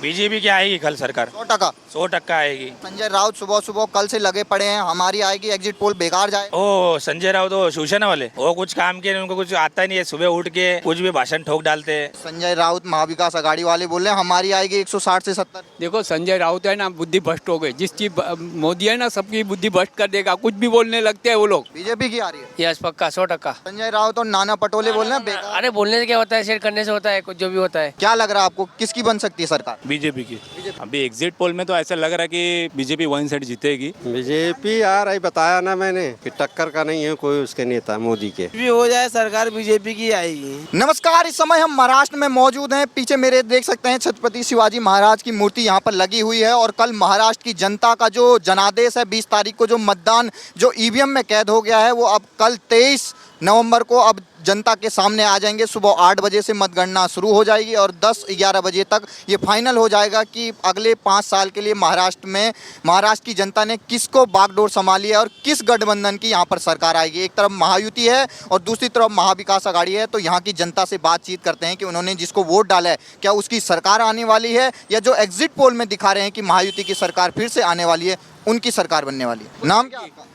BJP की आएगी कल सरकार, 100%। 100% आएगी। संजय राउत सुबह सुबह कल से लगे पड़े हैं, हमारी आएगी, एग्जिट पोल बेकार जाए। ओ संजय राउत तो शिवसेना वाले, वो कुछ काम के उनको कुछ आता ही नहीं है, सुबह उठ के कुछ भी भाषण ठोक डालते हैं। संजय राउत महाविकास आघाड़ी वाले बोल रहे हैं हमारी आएगी 160 से 70। देखो संजय राउत है ना, बुद्धि भ्रष्ट हो गई। जिस चीज मोदी है ना, सबकी बुद्धि भ्रष्ट कर देगा। कुछ भी बोलने लगते हैं वो लोग। बीजेपी की आ रही है। यस पक्का 100%। संजय राउत और नाना पटोले बोल रहे हैं बेकार। अरे बोलने से क्या होता है, शेयर करने से होता है, कुछ जो भी होता है। क्या लग रहा है आपको, किसकी बन सकती है सरकार? बीजेपी की। अभी एग्जिट पोल में तो ऐसा लग रहा है कि बीजेपी 1 सीट जीतेगी। बीजेपी आ रही, बताया ना मैंने कि टक्कर का नहीं है कोई उसके नेता मोदी के। भी हो जाए सरकार बीजेपी की आएगी। नमस्कार, इस समय हम महाराष्ट्र में मौजूद हैं। पीछे मेरे देख सकते हैं छत्रपति शिवाजी महाराज की मूर्ति यहाँ पर लगी हुई है। और कल महाराष्ट्र की जनता का जो जनादेश है, 20 तारीख को जो मतदान जो ईवीएम में कैद हो गया है, वो अब कल 23 नवंबर को अब जनता के सामने आ जाएंगे। सुबह 8 बजे से मतगणना शुरू हो जाएगी और 10-11 बजे तक ये फाइनल हो जाएगा कि अगले 5 साल के लिए महाराष्ट्र में महाराष्ट्र की जनता ने किसको बागडोर संभाली है और किस गठबंधन की यहाँ पर सरकार आएगी। एक तरफ महायुति है और दूसरी तरफ महाविकास आघाड़ी है। तो यहाँ की जनता से बातचीत करते हैं कि उन्होंने जिसको वोट डाला है, क्या उसकी सरकार आने वाली है, या जो एग्जिट पोल में दिखा रहे हैं कि महायुति की सरकार फिर से आने वाली है, उनकी सरकार बनने वाली है। नाम क्या आपका?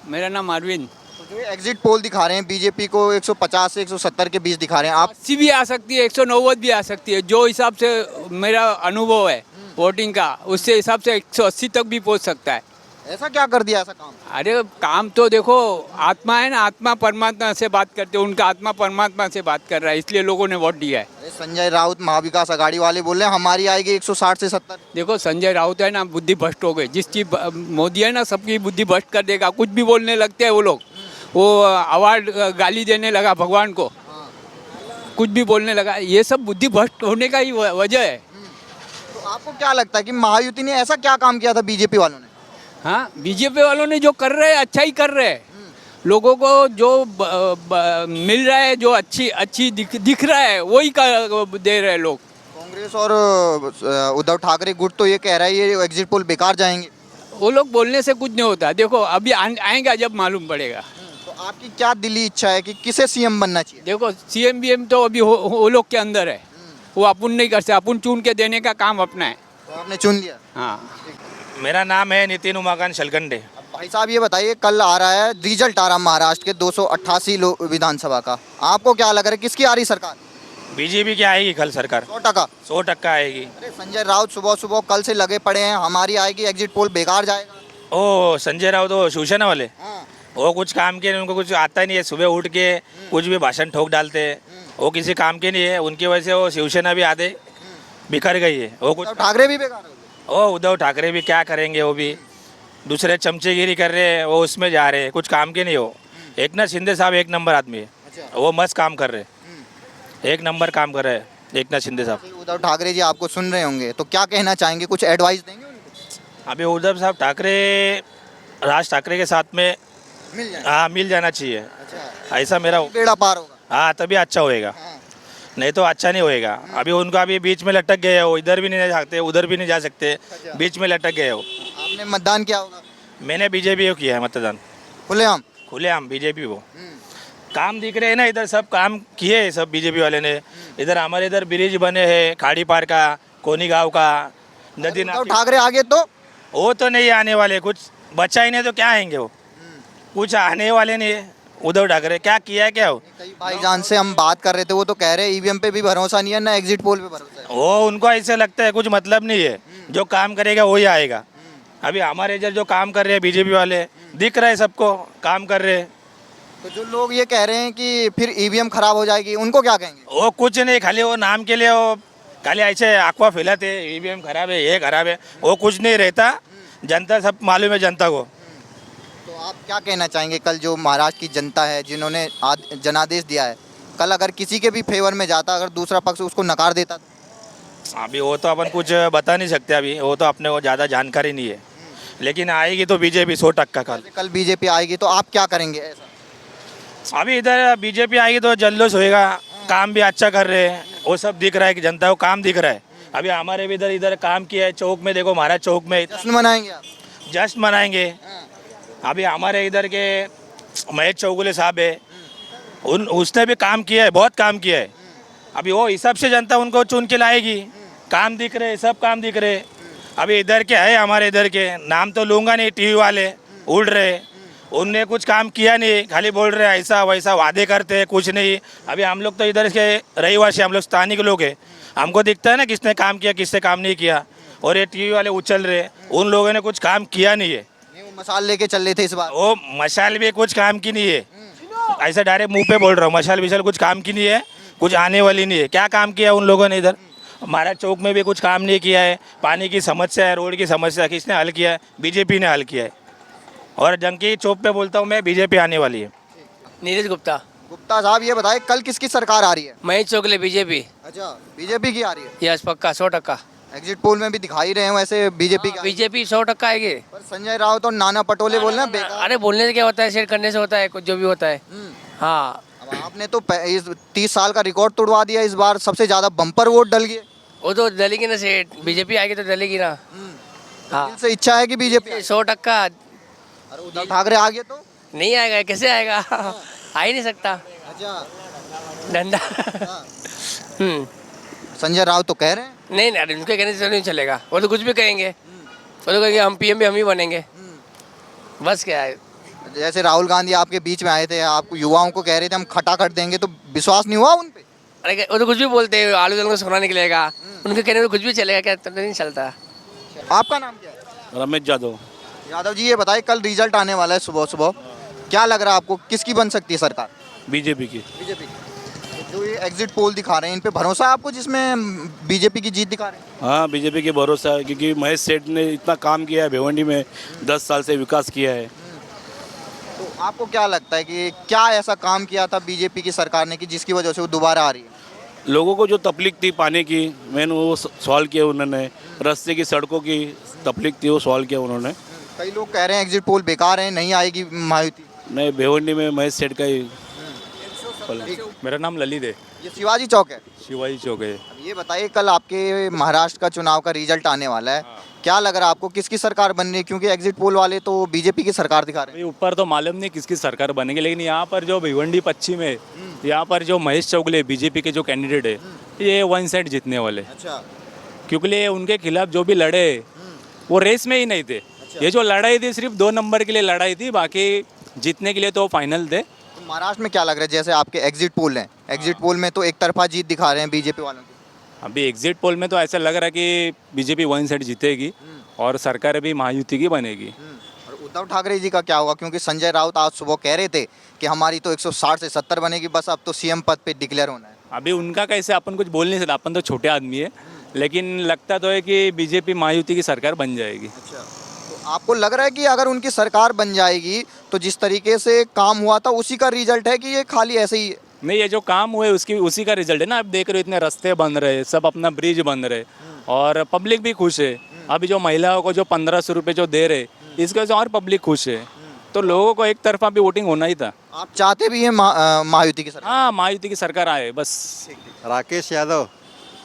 मेरा नाम अरविंद। जो एग्जिट पोल दिखा रहे हैं, बीजेपी को 150 से 170 के बीच दिखा रहे हैं, आप 80 भी आ सकती है, 190 भी आ सकती है। जो हिसाब से मेरा अनुभव है वोटिंग का, उससे हिसाब से 180 तक भी पहुंच सकता है। ऐसा क्या कर दिया ऐसा काम? अरे काम तो देखो, आत्मा है ना, आत्मा परमात्मा से बात करते हैं। उनका आत्मा परमात्मा से बात कर रहा है, इसलिए लोगों ने वोट दिया है। अरे संजय राउत महाविकास आघाड़ी वाले बोल रहे हैं हमारी आएगी 160 से 70। देखो संजय राउत है ना, बुद्धि भ्रष्ट हो गई। जिस चीज मोदी है ना, सबकी बुद्धि भ्रष्ट कर देगा। कुछ भी बोलने लगते हैं वो लोग। वो अवार्ड गाली देने लगा भगवान को, कुछ भी बोलने लगा। ये सब बुद्धि भ्रष्ट होने का ही वजह है। तो आपको क्या लगता है कि महायुति ने ऐसा क्या काम किया था बीजेपी वालों ने? हाँ, बीजेपी वालों ने जो कर रहे हैं अच्छा ही कर रहे हैं। लोगों को जो मिल रहा है, जो अच्छी दिख रहा है, वही दे रहे हैं लोग। कांग्रेस और उद्धव ठाकरे गुट तो ये कह रहा है ये एग्जिट पोल बेकार जाएंगे। वो लोग बोलने से कुछ नहीं होता। देखो अभी आएगा जब मालूम पड़ेगा। तो आपकी क्या दिली इच्छा है कि किसे सीएम बनना चाहिए? देखो सीएम बीएम तो अभी वो लोग के अंदर है, वो अपन नहीं कर सकते। अपन चुन के देने का काम अपना है। तो आपने चुन लिया। हाँ, मेरा नाम है नितिन उमाकांत शलकंडे। अब भाई साहब ये बताइए, कल आ रहा है रिजल्ट आ रहा महाराष्ट्र के 288 विधानसभा का, आपको क्या लग रहा है किसकी आ रही सरकार? बीजेपी की आएगी कल सरकार, 100%। 100% आएगी। अरे संजय राउत सुबह सुबह कल से लगे पड़े हैं हमारी आएगी, एग्जिट पोल बेकार जाएगा। ओ संजय राउत तो शिवसेना वाले, हाँ। वो कुछ काम के उनको कुछ आता ही नहीं है, सुबह उठ के कुछ भी भाषण ठोक डालते हैं। वो किसी काम के नहीं है, उनकी वजह से वो शिवसेना भी आधे बिखर गई है। वो कुछ उद्धव ठाकरे भी बेकार है। ओ उद्धव ठाकरे भी क्या करेंगे, वो भी दूसरे चमचेगिरी कर रहे हैं, वो उसमें जा रहे हैं, कुछ काम के नहीं हो। एकनाथ शिंदे साहब एक नंबर आदमी है, वो मस्त काम कर रहे हैं, एक नंबर काम कर रहे हैं एकनाथ शिंदे साहब। उद्धव ठाकरे जी आपको सुन रहे होंगे, तो क्या कहना चाहेंगे, कुछ एडवाइस देंगे उनको? अभी उद्धव साहब ठाकरे, राज ठाकरे के साथ में मिल जाए। हाँ मिल जाना चाहिए, अच्छा, ऐसा मेरा। बेड़ा पार होगा। हाँ तभी अच्छा होएगा, हाँ। नहीं तो अच्छा नहीं होएगा। अभी उनको अभी बीच में लटक गए हो, इधर भी नहीं जा सकते उधर भी नहीं जा सकते, बीच में लटक गए हो। आपने मतदान किया होगा? मैंने बीजेपी को किया है मतदान, खुलेआम। खुलेआम बीजेपी को। काम दिख रहे हैं ना, इधर सब काम किए हैं सब बीजेपी वाले ने। इधर हमारे इधर ब्रिज बने हैं, खाड़ी पार का, कोनी गाँव का, नदी उद्धव नाली। ठाकरे आगे तो वो तो नहीं आने वाले, कुछ बचा ही नहीं तो क्या आएंगे वो, कुछ आने वाले नहीं है। उद्धव ठाकरे क्या किया है क्या हो? कई भाईजान से हम बात कर रहे थे, वो तो कह रहे हैं ईवीएम पे भी भरोसा नहीं है ना एग्जिट पोल पे भरोसा है। वो उनको ऐसे लगता है कुछ मतलब नहीं है, जो काम करेगा वही आएगा। अभी हमारे इधर जो काम कर रहे हैं बीजेपी वाले, दिख रहा है सबको काम कर रहे हैं। तो जो लोग ये कह रहे हैं कि फिर ईवीएम खराब हो जाएगी, उनको क्या कहेंगे? वो कुछ नहीं, खाली वो नाम के लिए वो खाली ऐसे अफवाह फैलाते, ईवीएम खराब है, ये खराब है, वो कुछ नहीं रहता। जनता सब मालूम है जनता को। तो आप क्या कहना चाहेंगे, कल जो महाराष्ट्र की जनता है जिन्होंने जनादेश दिया है, कल अगर किसी के भी फेवर में जाता, अगर दूसरा पक्ष उसको नकार देता? अभी वो तो अपन कुछ बता नहीं सकते, अभी वो तो अपने को ज़्यादा जानकारी नहीं है। लेकिन आएगी तो बीजेपी 100% कल बीजेपी आएगी तो आप क्या करेंगे ऐसा? अभी इधर बीजेपी आएगी तो जल्लोष होएगा, काम भी अच्छा कर रहे हैं, वो सब दिख रहा है कि जनता को काम दिख रहा है। अभी हमारे भी इधर काम किया है, चौक में देखो, महाराज चौक में जश्न मनाएंगे आप? जश्न मनाएंगे। अभी हमारे इधर के महेश चौगुले साहब है, उसने भी काम किया है, बहुत काम किया है। अभी वो हिसाब से जनता उनको चुन के लाएगी, काम दिख रहे, सब काम दिख रहे। अभी इधर के है, हमारे इधर के नाम तो लूँगा नहीं, टीवी वाले उड़ रहे, उनने कुछ काम किया नहीं, खाली बोल रहे ऐसा वैसा, वादे करते हैं, कुछ नहीं। अभी हम लोग तो इधर के रहीवासी, हम लोग स्थानीय लोग हैं, हमको दिखता है ना किसने काम किया किसने काम नहीं किया। और ये टीवी वाले उछल रहे, उन लोगों ने कुछ काम किया नहीं है। नहीं, वो मसाल लेके चल रहे थे इस बार। वो मशाल भी कुछ काम की नहीं है, ऐसा डायरेक्ट मुंह पे बोल रहा हूँ, मशाल विशाल कुछ काम की नहीं है, कुछ आने वाली नहीं है। क्या काम किया उन लोगों ने इधर? महाराज चौक में भी कुछ काम नहीं किया है। पानी की समस्या है, रोड की समस्या किसने हल किया है? बीजेपी ने हल किया है। और जंकी चौक पे बोलता हूँ मैं, बीजेपी आने वाली है। नीरज गुप्ता, गुप्ता साहब ये बताए कल किसकी सरकार आ रही है? महेश चोगले, बीजेपी। अच्छा, बीजेपी की आ रही है। यस, पक्का 100%। एग्जिट पोल में भी दिखाई रहे हैं वैसे बीजेपी का। बीजेपी 100% आएगी। पर संजय राउत और नाना पटोले बोल रहे हैं बेकार। अरे बोलने से क्या होता है, शेयर करने से होता है, कुछ जो भी होता है। हाँ, अब आपने तो इस 30 साल का रिकॉर्ड तोड़वा दिया, इस बार सबसे ज्यादा बम्पर वोट डल गए। वो तो डलेगी ना सेठ, बीजेपी आएगी तो डलेगी ना। हाँ, दिल से इच्छा है कि बीजेपी। 100%। अरे उद्धव ठाकरे आ गए तो। नहीं आएगा, कैसे आएगा? आ ही नहीं सकता, अच्छा, डंडा। संजय राउत तो कह रहे हैं। नहीं नहीं, उनके कहने से नहीं चलेगा, वो तो कुछ भी कहेंगे। वो तो कहेंगे हम पीएम भी हम ही बनेंगे, बस क्या है। जैसे राहुल गांधी आपके बीच में आए थे, आप युवाओं को कह रहे थे हम खटाखट देंगे, तो विश्वास नहीं हुआ उन पे? अरे वो तो कुछ भी बोलते हैं, आलू दल को सोना निकलेगा, उनके कहने में कुछ भी चलेगा क्या? तो नहीं चलता। आपका नाम क्या है? रमेश यादव। यादव जी ये बताइए, कल रिजल्ट आने वाला है सुबह सुबह, क्या लग रहा है आपको, किसकी बन सकती है सरकार? बीजेपी की। बीजेपी। जो ये एग्जिट पोल दिखा रहे हैं, इन पे भरोसा है आपको जिसमें बीजेपी की जीत दिखा रहे हैं? हाँ, बीजेपी के भरोसा है, क्योंकि महेश सेठ ने इतना काम किया है भिवंडी में, 10 साल से विकास किया है। तो आपको क्या लगता है कि क्या ऐसा काम किया था बीजेपी की सरकार ने कि जिसकी वजह से वो दोबारा आ रही है? लोगों को जो तकलीफ थी पानी की, मैंने वो सॉल्व किया उन्होंने। रास्ते की सड़कों की तकलीफ थी, वो सॉल्व किया उन्होंने। कई लोग कह रहे हैं एग्जिट पोल बेकार है, नहीं आएगी मायावती। नहीं, भिवंडी में महेश सेठ का ही। मेरा नाम ललित है। ये शिवाजी चौक है। शिवाजी चौक है। अब ये बताइए, कल आपके महाराष्ट्र का चुनाव का रिजल्ट आने वाला है, क्या लग रहा है आपको किसकी सरकार बननी है? क्योंकि एग्जिट पोल वाले तो बीजेपी की सरकार दिखा रहे हैं। अभी ऊपर तो मालूम नहीं किसकी सरकार बनेगी, लेकिन यहाँ पर जो भिवंडी पश्चिम है, यहाँ पर जो महेश चौगले बीजेपी के जो कैंडिडेट है, ये 1 साइड जीतने वाले। अच्छा, क्योंकि ये उनके खिलाफ जो भी लड़े वो रेस में ही नहीं थे। ये जो लड़ाई थी सिर्फ 2 नंबर के लिए लड़ाई थी, बाकी जीतने के लिए तो फाइनल थे। तो महाराष्ट्र में क्या लग रहा है, जैसे आपके एग्जिट पोल हैं, एग्जिट पोल में तो एक तरफा जीत दिखा रहे हैं बीजेपी वालों की। अभी एग्जिट पोल में तो ऐसा लग रहा है कि बीजेपी 1 साइड जीतेगी और सरकार भी महायुति की बनेगी। और उद्धव ठाकरे जी का क्या होगा? क्योंकि संजय राउत आज सुबह कह रहे थे कि हमारी तो 160 से 70 बनेगी, बस अब तो सीएम पद पे डिक्लेयर होना है। अभी उनका कैसे अपन कुछ बोल नहीं सकते, अपन तो छोटे आदमी है, लेकिन लगता तो है कि बीजेपी महायुति की सरकार बन जाएगी। अच्छा, तो आपको लग रहा है कि अगर उनकी सरकार बन जाएगी तो जिस तरीके से काम हुआ था उसी का रिजल्ट है कि ये खाली ऐसे ही? नहीं, ये जो काम हुए उसकी उसी का रिजल्ट है ना। आप देख रहे हो इतने रास्ते बन रहे, सब अपना ब्रिज बन रहे और पब्लिक भी खुश है। अभी जो महिलाओं को जो 1500 रुपये जो दे रहे, इसकी वजह से और पब्लिक खुश है। तो लोगों को एक तरफा भी वोटिंग होना ही था। आप चाहते भी हैं महायुति की सरकार? हाँ, महायुति की सरकार आए बस। राकेश यादव।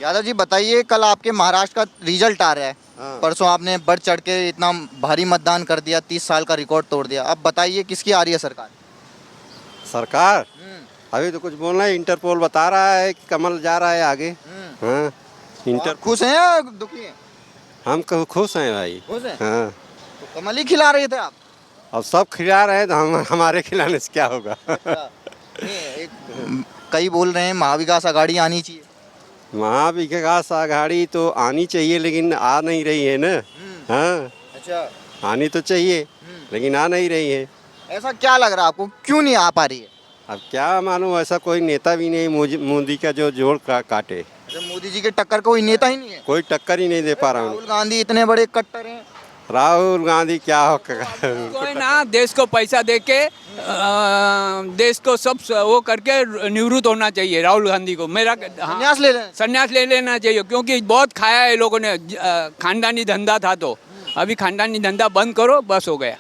यादव जी बताइए, कल आपके महाराष्ट्र का रिजल्ट आ रहा है, परसों आपने बढ़ चढ़ के इतना भारी मतदान कर दिया, 30 साल का रिकॉर्ड तोड़ दिया, अब बताइए किसकी आ रही है सरकार? सरकार अभी तो कुछ बोलना है, इंटरपोल बता रहा है कि कमल जा रहा है आगे। हाँ, इंटर आप खुश हैं या दुखी हैं? हम खुश हैं भाई। खुश हैं? हाँ, तो कमल ही खिला रहे थे आप? अब सब खिला रहे हैं तो हमारे खिलाने से क्या होगा? कई बोल रहे हैं महाविकास आघाड़ी आनी चाहिए। महाविकास आघाड़ी तो आनी चाहिए, लेकिन आ नहीं रही है ना। हाँ, अच्छा, आनी तो चाहिए लेकिन आ नहीं रही है। ऐसा क्या लग रहा है आपको, क्यों नहीं आ पा रही है? अब क्या मालूम, ऐसा कोई नेता भी नहीं मोदी का जो जोड़ काटे। अच्छा, मोदी जी के टक्कर कोई नेता ही नहीं है? कोई टक्कर ही नहीं दे पा रहा हूँ। राहुल गांधी इतने बड़े कट्टर हैं। राहुल गांधी क्या हो कोई ना, देश को पैसा दे के देश को सब वो करके निवृत्त होना चाहिए राहुल गांधी को। मेरा संन्यास ले लें। संन्यास ले लेना चाहिए, क्योंकि बहुत खाया है लोगों ने। खानदानी धंधा था, तो अभी खानदानी धंधा बंद करो, बस हो गया।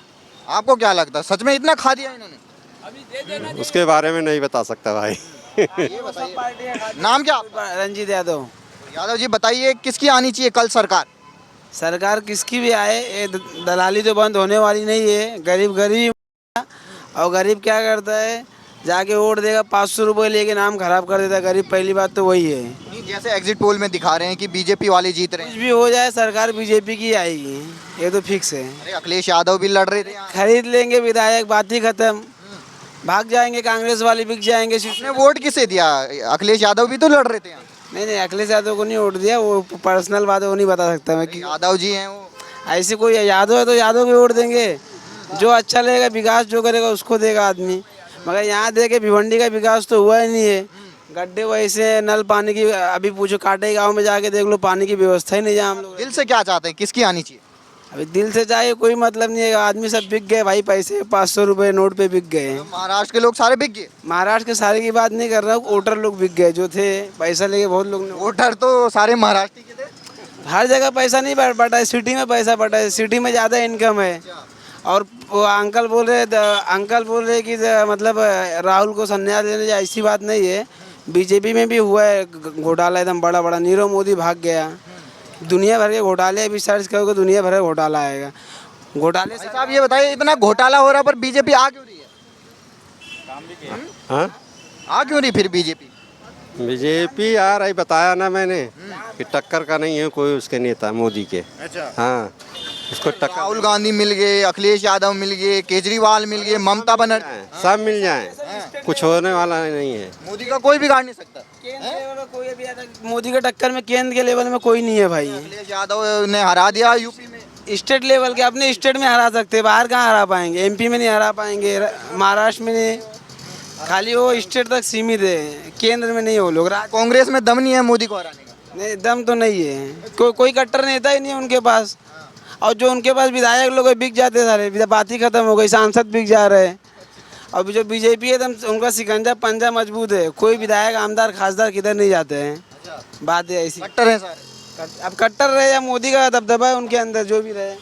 आपको क्या लगता है, सच में इतना खा दिया इन्होंने? अभी दे देना। उसके बारे में नहीं बता सकता भाई। ये बताइए, नाम क्या आपका? रंजीत यादव। यादव जी बताइए, किसकी आनी चाहिए कल सरकार? सरकार किसकी भी आए, ये दलाली तो बंद होने वाली नहीं है। गरीब गरीब, और गरीब क्या करता है, जाके वोट देगा, 500 रुपये लेके नाम खराब कर देता है। गरीब पहली बात तो वही है। जैसे एग्जिट पोल में दिखा रहे हैं कि बीजेपी वाले जीत रहे कुछ हैं। भी हो जाए सरकार बीजेपी की आएगी, ये तो फिक्स है। अरे अखिलेश यादव भी लड़ रहे थे यहाँ। खरीद लेंगे विधायक, बात ही खत्म। भाग जाएंगे कांग्रेस वाले, बिक जाएंगे। आपने वोट किसे दिया? अखिलेश यादव भी तो लड़ रहे थे यहाँ। नहीं नहीं, अखिलेश यादव को नहीं वोट दिया, वो पर्सनल बात है, वो नहीं बता सकता मैं कि यादव जी हैं वो। ऐसे कोई यादव है तो यादव को वोट देंगे। जो अच्छा लगेगा, विकास जो करेगा उसको देगा आदमी। मगर यहाँ देखे भिवंडी का विकास तो हुआ ही नहीं है। गड्ढे वैसे हैं, नल पानी की अभी पूछो, काटे गांव में जाके देख लो, पानी की व्यवस्था ही नहीं जहाँ हम लोग। दिल से क्या चाहते हैं, किसकी आनी चाहिए? अभी दिल से चाहिए कोई मतलब नहीं है, आदमी सब बिक गए भाई, पैसे 500 रुपये नोट पे बिक गए हैं। महाराष्ट्र के लोग सारे बिक गए। महाराष्ट्र के सारे की बात नहीं कर रहा हूँ, वोटर लोग बिक गए जो थे, पैसा लेके बहुत लोग ने। वोटर तो सारे महाराष्ट्र के थे। हर जगह पैसा नहीं बटा है, सिटी में पैसा बटा है, सिटी में ज़्यादा इनकम है। और वो अंकल बोल रहे कि मतलब राहुल को संन्यास लेने जाए, ऐसी बात नहीं है। बीजेपी में भी हुआ है घोटाला एकदम बड़ा बड़ा, नीरव मोदी भाग गया। दुनिया भर के घोटाले, अभी सर्च करोगे दुनिया भर का घोटाला आएगा। घोटाले भाई साहब ये बताइए, इतना घोटाला हो रहा पर बीजेपी आ क्यों रही है? हाँ आ क्यों रही फिर बीजेपी? बीजेपी आ रही, बताया ना मैंने कि टक्कर का नहीं है कोई उसके नेता मोदी के। अच्छा। हाँ, उसको टक्कर राहुल गांधी मिल गए, अखिलेश यादव मिल गए, केजरीवाल मिल गए, ममता बनर्जी। सब मिल जाए, कुछ होने वाला नहीं है। मोदी का कोई बिगाड़ नहीं सकता। केंद्र लेवल में कोई अभी मोदी के टक्कर में केंद्र के लेवल में कोई नहीं है भाई। अखिलेश यादव ने हरा दिया यूपी में। स्टेट लेवल के अपने स्टेट में हरा सकते हैं, बाहर कहाँ हरा पाएंगे? एमपी में नहीं हरा पाएंगे, महाराष्ट्र में नहीं, खाली वो स्टेट तक सीमित है, केंद्र में नहीं। वो लोग कांग्रेस में दम नहीं है मोदी को हराने का। नहीं, दम तो नहीं है, कोई कट्टर नेता ही नहीं है उनके पास। और जो उनके पास विधायक लोग बिक जाते सारे, बात ही खत्म हो गई, सांसद बिक जा रहे हैं। अब जो बीजेपी है एकदम उनका सिकंजा पंजा मजबूत है, कोई विधायक आमदार खासदार किधर नहीं जाते हैं। बात है ऐसी। कट्टर है सारे। अब कट्टर रहे या मोदी का दबदबा है उनके अंदर, जो भी रहे।